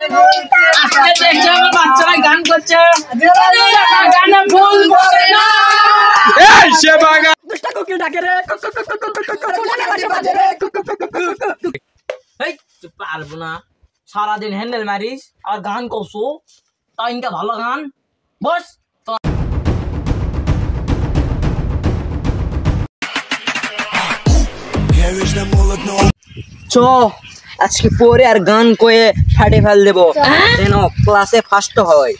আজকে দেখছি আমার বাচ্চারা গান করছে, গানে ভুল করে না। এই সেবাগা দুষ্টা কোকিল ডাকে রে, এই তুই পারবো না, সারাদিন হ্যান্ডেল মারিস আর গান করছো, তাই ইনকা ভালো গান বস। চ আজকে পরে আর গান কয়ে ফাটে ফেল দেবো যেন ক্লাসে ফার্স্ট হয়।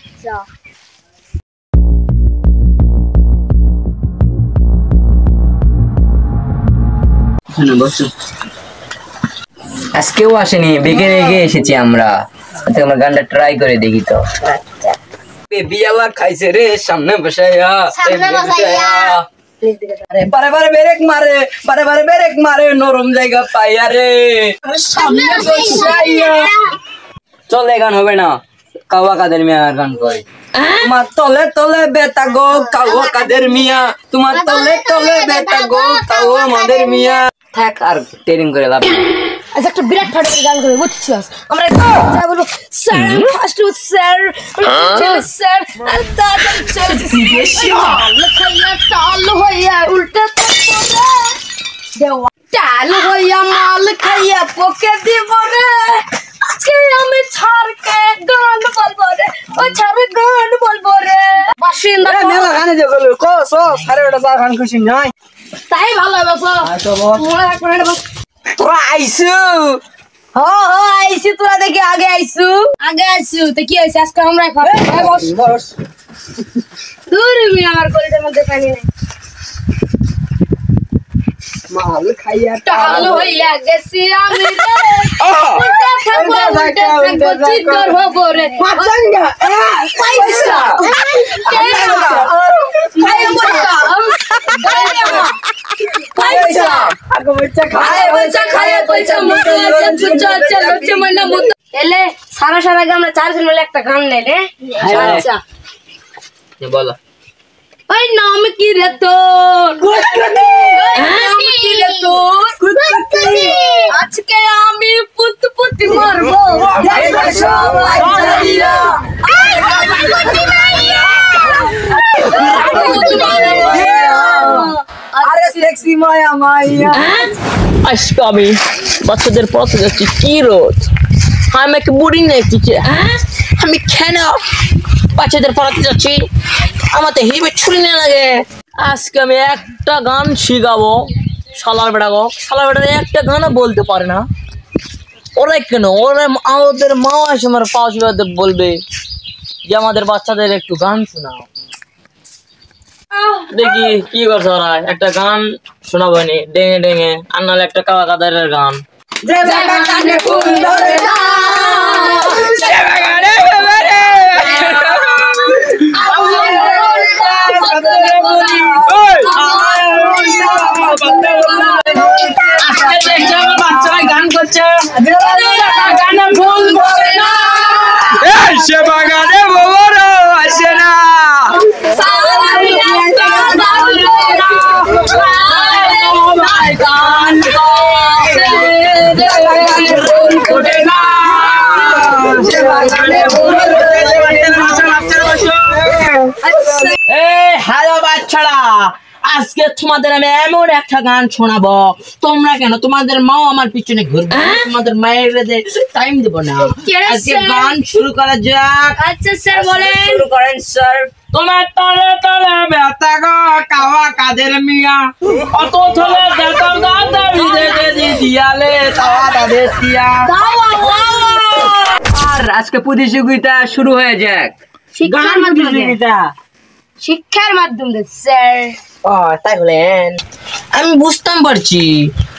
আজকেও আসেনি, বেগে রেগে এসেছি আমরা। আচ্ছা আমরা গানটা ট্রাই করে দেখি তো। বিয়ালা খাইছে রে সামনে বসাইয়া, বারে বারে ব্রেক মারে, বারে বারে ব্রেক মারে, নরম জায়গা পাইয়া রে সামনে বসাইয়া। চলে গান হবে না, কাওয়া কাদের মিয়া গান কয়। তোমার তলে তলে বেতা গো কাওয়া কাদের মিয়া, তোমার তলে তলে বেতা গো কাওয়া আমাদের মিয়া। থাক আর ট্রেনিং করে লাভ। আচ্ছা একটা বিরাট ফাটার গান করবে বুঝছিস? আমরা যা বলবো স্যার ফার্স্ট স্যার স্যার তাড়াতাড়ি চলছে লখাইয়া টাল হইয়া উল্টা দেওয়া টাল হইয়া মাল খাইয়া পোকে দিব রে। আজকে আমি ছাড়কে গান বলবো রে, ও ছাড়ে গান বলবো রে। বাসিন্দা মেলা গানে যে বলবো কো সো সারে ওটা যা গান খুশি নাই তাই ভালো হবে বস। মোড়া এক মিনিট বস। তোরা আইসু? আইসি, তোরা দেখি আগে আইসু তো কি হয়েছে আজকে আমরা বস দূর আমার কলিটার মধ্যে পানি নেই। মাল খাইয়া টাল হইয়া গেছি আমি রে, উল্টা থাকবো চিৎকার হবো রে। পাচাঙ্গা পয়সা পয়সা আগো বাচ্চা এলে সারা সারা আগে আমরা চারজন মিলে একটা গান নেই রে। আচ্ছা বলো। ওই নাম কি রে তোর? নাম কি রে তোর? আজকে আমি পুতি মারবো সবাই জানিয়া। আরে সেক্সি মায়া মাইয়া। আজকে আমি বাচ্চাদের পড়াতে যাচ্ছি, কি রোদ, আমি একটা বোরিং লাগছে। আমি কেন বাচ্চাদের পড়াতে যাচ্ছি? আমার তো হিবে ছুরি না লাগে। আজকে আমি একটা গান শিখাবো শালার বেটাগো। শালার বেটা একটা গানও বলতে পারে না। ওরা কেন, ওরা আমাদের মা এসে আমার পাশ বলবে যে আমাদের বাচ্চাদের একটু গান শোনাও। দেখি কি করছে ওরা, একটা গান শোনাবো নি ডেঙে ডেঙে, আর নাহলে একটা কাওয়া কাদারের গান। আজকে দেখছি আমার বাচ্চারা গান করছে, গানে ভুল করে না। এই সেবাগানে বড় আসে না। হ্যালো বাচ্চারা, আজকে তোমাদের আমি এমন একটা গান শোনাবো, তোমরা কেন তোমাদের মাও আমার পিছনে ঘুরবে, তোমাদের মায়ের টাইম দেবো না। আজকে গান শুরু করা যাক। আচ্ছা স্যার বলেন। শুরু করেন স্যার। তোমার তলে তলে ব্যথা গো কাওয়া কাদের মিয়া, অত থলে দেতাম দাদা বিদেশে দিয়ালে তাওয়া দাদের দিয়া। আর আজকে প্রতিযোগিতা শুরু হয়ে যাক। শিক্ষার মাধ্যমে স্যার। ও তাই বলেন? আমি বুঝতাম পারছি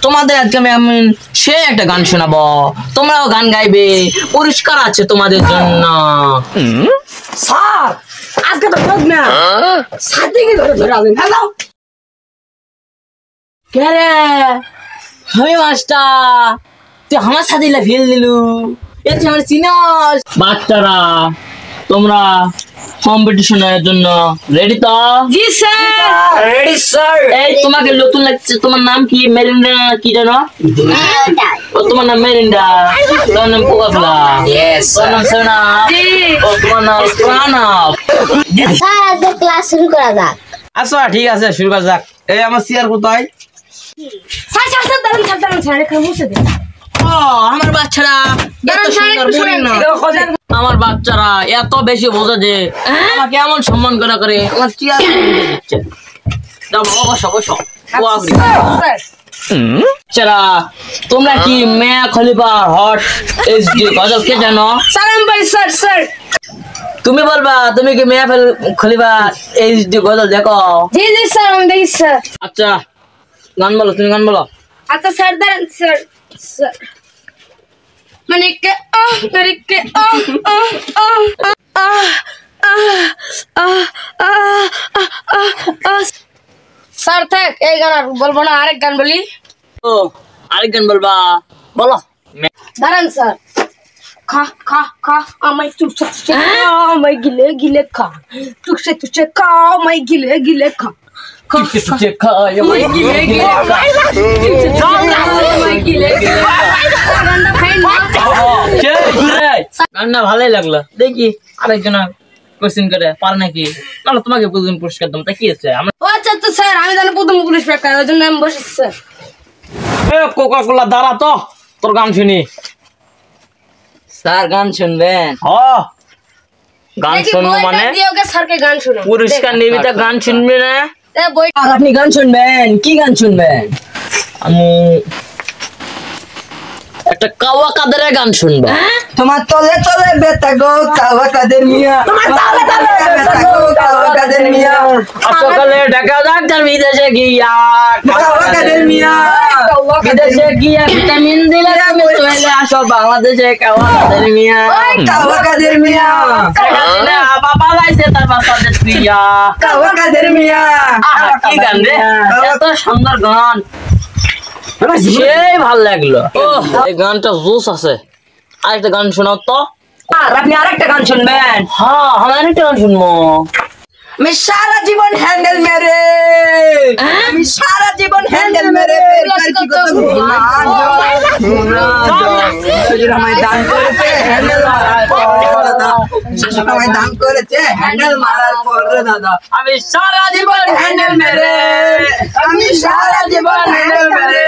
তোমাদের আজকে আমি সে একটা গান শোনাবো, তোমরাও গান গাইবে, পুরস্কার আছে তোমাদের জন্য। স্যার আজকে তো হোক না, সাথে কি ধরে ধরে আসেন। হ্যালো কে রে? আমি মাস্টার, তুই আমার সাথে ফেল দিলু, এ তুই আমার চিনাস? বাচ্চারা তোমরা কম্পিটিশনের জন্য রেডি তো? জি স্যার। Ready sir. এই তোমাকে নতুন লাগছে, তোমার নাম কি? মেরিনা কি জানো? ও তোমার নাম মেরিন্ডা, তোমার নাম কোকাকোলা, তোমার নাম সোনা, ও তোমার নাম প্রাণব। স্যার আজকে ক্লাস শুরু করা যাক। আচ্ছা ঠিক আছে শুরু করা যাক। এই আমার চেয়ার কোথায়? স্যার দাঁড়ান স্যার এখানে বসে দিন। ও আমার বাচ্চারা এত সুন্দর বোরিং না। আমার বাচ্চারা এত বেশি বোঝে যে আমাকে এমন সম্মান করে আমার চেয়ার দিচ্ছে। দাও বাবা বসো বসো। বাচ্চারা তোমরা কি মিয়া খলিফা হট এইচডি গজল কে জানো? সালাম ভাই স্যার। তুমি বলবা তুমি কি মিয়া খলিফা এইচডি গজল দেখো? জি স্যার আমি দেখি স্যার। আচ্ছা গান বলো, তুমি গান বলো। আচ্ছা স্যার দাঁড়ান স্যার। মানে কে স্যার থাক এই গান আর বলবো না, আরেক গান বলি। ও আরেক গান বলবা, বলো। দাঁড়ান স্যার। খা আমায় চুষে আমায় গিলে খা, চুষে খা আমায় গিলে খা। গানটা ভালোই লাগলো, দেখি আরেকজন কোশ্চেন করে পার নাকি, নাহলে তোমাকে প্রথম পুরস্কার দাম। তা কি আছে? ও আচ্ছা স্যার আমি জানি প্রথম পুরস্কার পাই, ওই জন্য আমি বসেছি স্যার। কোকাকোলা দাঁড়া তো, তোর গান শুনি। স্যার গান শুনবেন? গান শুনবো মানে স্যারকে গান শুনো, পুরস্কার নিবি তা গান শুনবি না? বই আর আপনি গান শুনবেন? কি গান শুনবেন? আমি একটা কাওয়া কাদেরের গান শুনবো। তোমার তলে তলে বেতা গো কাওয়া কাদের মিয়া, তোমার তলে তলে বেতা গো কাওয়া কাদের মিয়া, সকালে ঢাকা ডাক্তার বিদেশে গিয়া, কাওয়া কাদের মিয়া, বিদেশে গিয়া ভিটামিন দিলে তুমি চলে আসো বাংলাদেশে। কাওয়া কাদের মিয়া, কাওয়া কাদের মিয়া, বাবা লাইছে তার বাচ্চাদের প্রিয়া। কাওয়া কাদের মিয়া। আহা, কি গান রে, এত সুন্দর গান, সেই ভাল লাগলো। এই গানটা জোস আছে। আরেকটা গান শোনাও তো। আর আপনি আরেকটা গান শুনবেন? হ্যাঁ আমি আরেকটা গান শুনবো। আমি সারা জীবন হ্যান্ডেল মেরে, আমি সারা জীবন হ্যান্ডেল মেরে আমায় দান করেছে হ্যান্ডেল মারার পর দাদা, আমায় দান করেছে হ্যান্ডেল মারার পর দাদা, আমি সারা জীবন হ্যান্ডেল মেরে, আমি সারা জীবন হ্যান্ডেল মেরে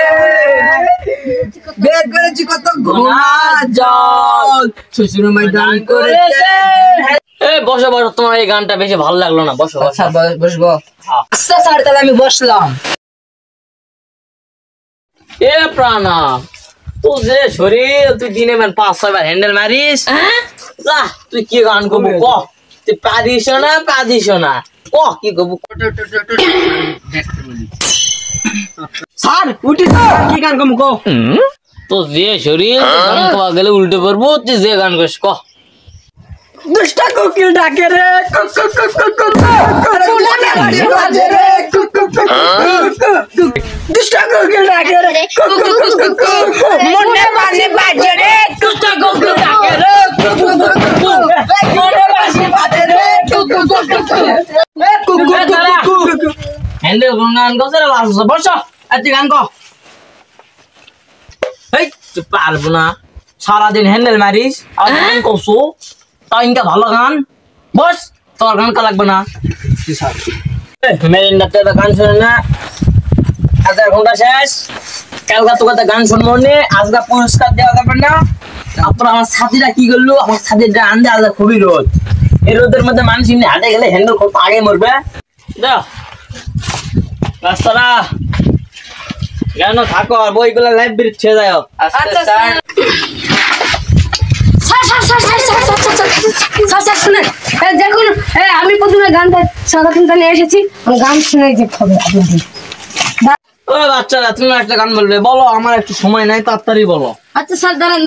বের করেছি কত ঘোড়া জল, শ্বশুর আমায় দান করেছে। বসো বসো, তোমার এই গানটা বেশি ভালো লাগলো না, বসো বসো। বসবো? আচ্ছা স্যার তাহলে আমি বসলাম। এ প্রাণা, তুই যে শরীর, তুই দিনে 5-6 বার হ্যান্ডেল মারিস, তুই কি গান করবো ক? তুই পারিস না ক, কি করবো? স্যার উঠি, কি গান করবো কো? তো যে শরীর, গান কোয়া গেলে উল্টে পড়বো, তুই যে গান করিস ক। দুষ্টা কোকিল ডাকে রে, cook cook cook cook cook cook বাজে রে, cook cook cook cook, Dushta কোকিল ডাকে রে, cook cook cook cook cook, মনে বাজে বাজে রে, দুষ্টা কোকিল ডাকে রে, কুক কুক কুক কুক, মনে বাজে বাজে রে, cook cook cook cook, cook cook cook cook. Handle গান করছে রে, বসো আর তুই গান ক। এই তুই পারবো না, সারাদিন হ্যান্ডেল মারিস আর গান করছো, তাও ইনকা ভালো গান। বস, তোর গান কা লাগবে না। মেরিন্ডাতে গান শুনে না, আজকের ঘন্টা শেষ। কালকা তোকে গান শুনবো নে, আজকে পুরস্কার দেওয়া যাবে না। তারপর আমার সাথীরা কি করলো, আমার সাথীরা আনতে আলাদা খুবই রোদ, এই রোদের মধ্যে মানুষ এমনি হাঁটে গেলে হ্যান্ডেল করতে আগে মরবে। দাও রাস্তারা কেন থাকো, আর বইগুলো লাইব্রেরি ছেড়ে যায়। আচ্ছা স্যার। স্যার শুনেন, দেখুন আমি প্রথমে গানটা সারাদিন নিয়ে এসেছি, গান শুনে যেতে হবে আপনাদের। ও বাচ্চারা, তুমি একটা গান বলবে, বলো, আমার একটু সময় নাই, তাড়াতাড়ি বলো। আচ্ছা স্যার দাঁড়ান।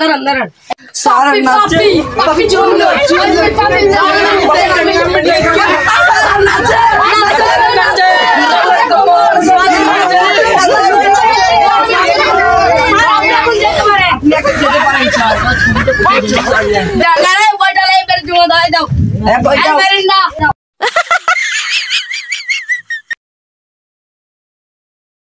স্যার নাচে পাপি চুলো চুলো পাপি বইটা লাইব্রেরি জমা দাও।